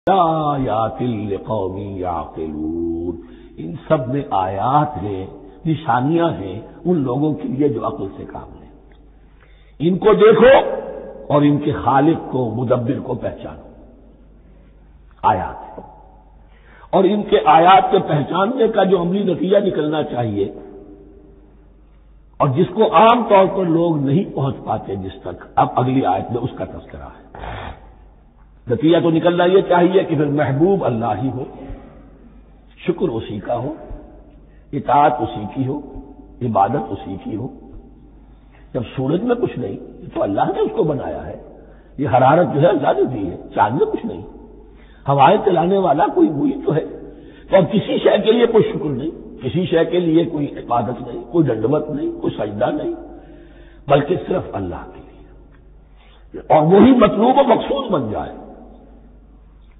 آیات لقوم یعقلون، ان سب میں آیات ہیں، نشانیاں ہیں ان لوگوں کے لیے جو عقل سے کام لیں۔ ان کو دیکھو اور ان کے خالق کو، مدبر کو پہچانو۔ آیات ہے، اور ان کے آیات کے پہچاننے کا جو عملی نتیجہ نکلنا چاہیے، اور جس کو عام طور پر لوگ نہیں پہنچ پاتے جس تک، اب اگلی آیت میں اس کا تذکرہ ہے۔ نتیجہ تو نکلنا یہ چاہیے کہ پھر محبوب اللہ ہی ہو، شکر اسی کا ہو، اطاعت اسی کی ہو، عبادت اسی کی ہو۔ جب سورج میں کچھ نہیں تو اللہ نے اس کو بنایا ہے، یہ حرارت جو ہے اللہ نے دی ہے، چاند میں کچھ نہیں، ہوائیں چلانے والا کوئی وہی تو ہے۔ تو اب کسی شے کے لیے کوئی شکر نہیں، کسی شے کے لیے کوئی عبادت نہیں، کوئی ڈنڈوت نہیں، کوئی سجدہ نہیں، بلکہ صرف اللہ کے لیے، اور وہی مطلوب و مقصود بن جائے،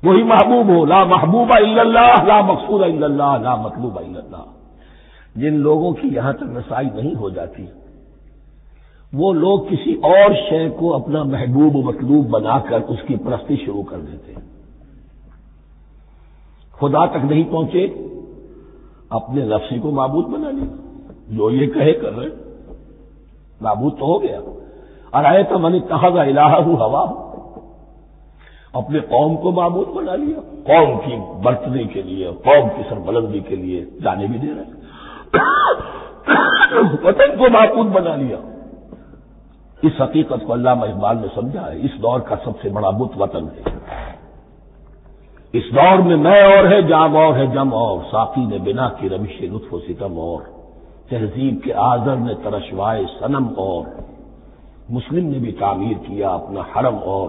وہی محبوب ہو۔ لا محبوب الا اللہ، لا مقصود الا اللہ، لا مطلوب الا اللہ۔ جن لوگوں کی یہاں تک رسائی نہیں ہو جاتی، وہ لوگ کسی اور شے کو اپنا محبوب و مطلوب بنا کر اس کی پرستی شروع کر دیتے ہیں۔ خدا تک نہیں پہنچے، اپنے نفسی کو معبود بنا لیا، جو یہ کہے کر رہے، معبود تو ہو گیا۔ ارایت من اتخذ الہہ ہواہ، اپنے قوم کو معبود بنا لیا، قوم کی برتری کے لیے، قوم کی سربلندی کے لیے جانے بھی دے رہے، وطن کو معبود بنا لیا۔ اس حقیقت کو علامہ اقبال نے سمجھا ہے، اس دور کا سب سے بڑا بت وطن ہے۔ اس دور میں میں اور ہے، جام اور ہے، جم اور، ساقی نے بنا کی روش لطف و ستم اور، تہذیب کے آذر نے ترشوائے صنم اور، مسلم نے بھی تعمیر کیا اپنا حرم اور،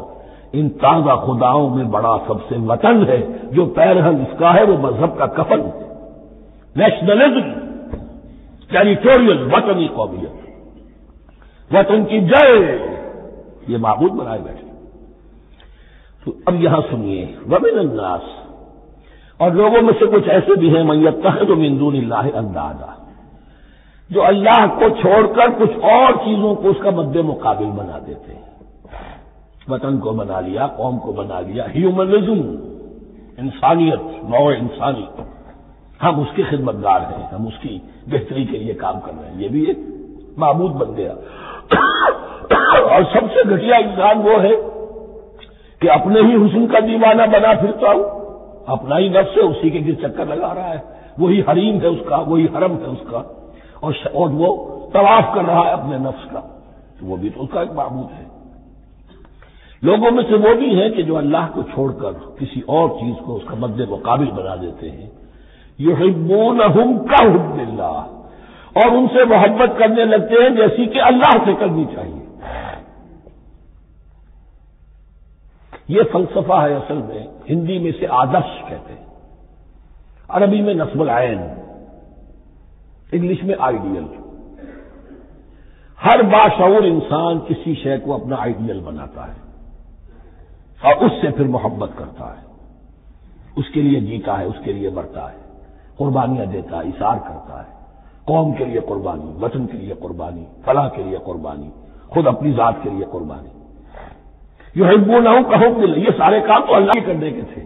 ان تازہ خداؤں میں بڑا سب سے وطن ہے، جو پیرہن اس کا ہے وہ مذہب کا کفن ہے۔ نیشنلزم، ٹیریٹوریل، وطنی قومیت، وطن کی جے، یہ معبود بنائے بیٹھے۔ تو اب یہاں سنیے، ومن الناس، اور لوگوں میں سے کچھ ایسے بھی ہیں، من یتخذ من دون اللہ اندادا، جو اللہ کو چھوڑ کر کچھ اور چیزوں کو اس کا مد مقابل بنا دیتے ہیں۔ وطن کو بنا لیا، قوم کو بنا لیا، ہیومنزم، انسانیت، نوع انسانی، ہم اس کے خدمتگار ہیں، ہم اس کی بہتری کے لیے کام کر رہے ہیں، یہ بھی ایک معبود بن گیا۔ اور سب سے گھٹیا انسان وہ ہے کہ اپنے ہی حسن کا دیوانہ بنا پھرتا ہوں، اپنا ہی نفس ہے، اسی کے گر چکر لگا رہا ہے، وہی حریم ہے اس کا، وہی حرم ہے اس کا، اور وہ طواف کر رہا ہے اپنے نفس کا، تو وہ بھی تو اس کا ایک معبود ہے۔ لوگوں میں سے وہ بھی ہیں کہ جو اللہ کو چھوڑ کر کسی اور چیز کو اس کا مد مقابل بنا دیتے ہیں، یحبونہم کحب اللہ، اور ان سے محبت کرنے لگتے ہیں جیسی کہ اللہ سے کرنی چاہیے۔ یہ فلسفہ ہے اصل میں، ہندی میں اسے آدرش کہتے ہیں، عربی میں نصب العین، انگلش میں آئیڈیل۔ ہر باشعور انسان کسی شے کو اپنا آئیڈیل بناتا ہے اور اس سے پھر محبت کرتا ہے، اس کے لیے جیتا ہے، اس کے لیے مرتا ہے، قربانیاں دیتا ہے، اثار کرتا ہے، قوم کے لیے قربانی، وطن کے لیے قربانی، فلاح کے لیے قربانی، خود اپنی ذات کے لیے قربانی۔ یحبونہم کحب اللہ، یہ سارے کام تو اللہ کے کرنے کے تھے،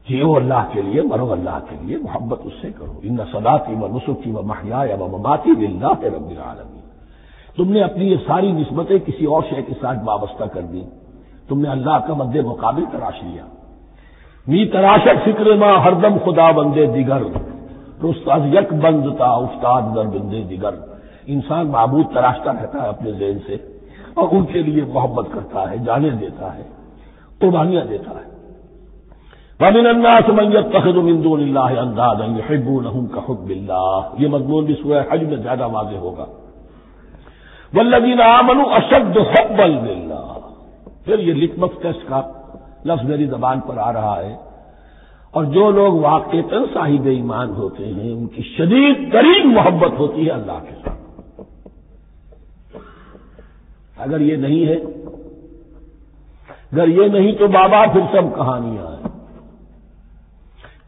جیو اللہ کے لیے، مرو اللہ کے لیے، محبت اس سے کرو۔ ان صلاتی و نسکی و محیای و مماتی للہ رب العالمین۔ تم نے اپنی یہ ساری نسبتیں کسی اور شے کے ساتھ وابستہ کر دی، تم نے اللہ کا مد مقابل تراش لیا۔ می تراشت فکر ماں ہردم خدا بندے دیگر، رست از یک بند تا استاد در بندے دیگر۔ انسان معبود تراشتا رہتا ہے اپنے ذہن سے، اور ان کے لیے محبت کرتا ہے، جانے دیتا ہے، قربانیاں دیتا ہے۔ ومن الناس من یتخذ من دون اللہ اندادا یحبونہم کحب اللہ، یہ مضمون بھی سورہ حج میں زیادہ واضح ہوگا۔ والذین آمنوا اشد حبا للہ، پھر یہ لٹمس ٹیسٹ کا لفظ میری زبان پر آ رہا ہے، اور جو لوگ واقعتاً صاحب ایمان ہوتے ہیں ان کی شدید ترین محبت ہوتی ہے اللہ کے ساتھ۔ اگر یہ نہیں ہے، اگر یہ نہیں تو بابا پھر سب کہانیاں ہیں۔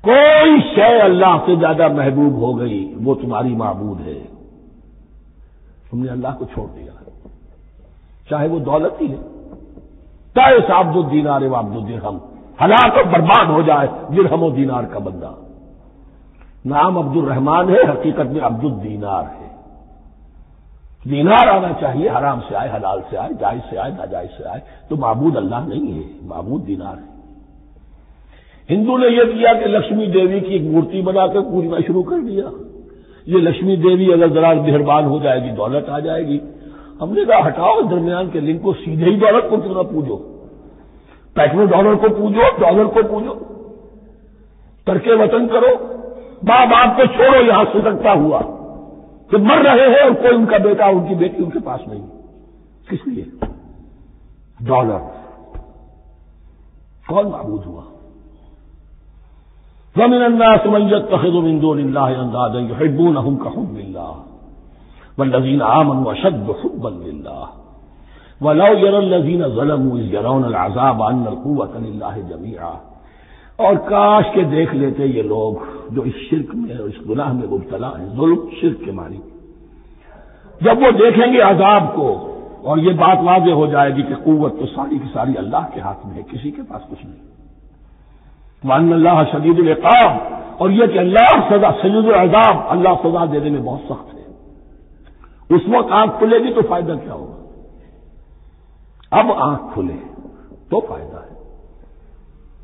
کوئی شے اللہ سے زیادہ محبوب ہو گئی وہ تمہاری معبود ہے، تم نے اللہ کو چھوڑ دیا، چاہے وہ دولت ہی ہے، عبد الدینار و عبد الدرہم، ہلاک اور برباد ہو جائے درہم و دینار کا بندہ. نام عبد الرحمان ہے، حقیقت میں عبد الدینار ہے. دینار آنا چاہیے، حرام سے آئے، حلال سے آئے، جائز سے آئے، ناجائز سے آئے، تو معبود اللہ نہیں ہے، معبود دینار ہے. ہندو نے یہ کیا کہ لکشمی دیوی کی ایک مورتی بنا کر پوجنا شروع کر دیا. یہ لکشمی دیوی اگر ذرا مہربان ہو جائے گی دولت آ جائے گی. ہم نے کہا ہٹاؤ اس درمیان کے لنک کو، سیدھے ہی دولت کو کیوں نہ پوجو، پیٹرو ڈالر کو پوجو، ڈالر کو پوجو، ترک وطن کرو، ماں باپ کو چھوڑو یہاں سسکتا ہوا کہ مر رہے ہیں اور کوئی ان کا بیٹا ان کی بیٹی ان کے پاس نہیں. کس لیے؟ ڈالر. کون معبود ہوا؟ وَمِنَ النَّاسِ مَن يَتَّخِذُ مِن دُونِ اللَّهِ أَندَادًا يُحِبُّونَهُم كَحُبِّ اللَّهِ وَالَّذِينَ آمَنُوا أَشَدُّ حُبًّا لِّلَّهِ وَلَوْ يَرَى الَّذِينَ ظَلَمُوا إِذْ يَرَوْنَ الْعَذَابَ أَنَّ الْقُوَّةَ لِلَّهِ جَمِيعًا. اور کاش کے دیکھ لیتے یہ لوگ جو اس شرک میں اور اس گناہ میں مبتلا ہیں، ظلم شرک کے معنی، جب وہ دیکھیں گے عذاب کو اور یہ بات واضح ہو جائے گی کہ قوت تو ساری کی ساری اللہ کے ہاتھ میں ہے، کسی کے پاس کچھ نہیں. وَأَنَّ اللَّهَ شَدِيدُ الْعِقَابِ، اور یہ کہ اللہ سزا شدید العذاب، اللہ سزا دینے میں بہت سخت ہے. اس وقت آنکھ کھلے گی تو فائدہ کیا ہوگا؟ اب آنکھ کھلے تو فائدہ ہے.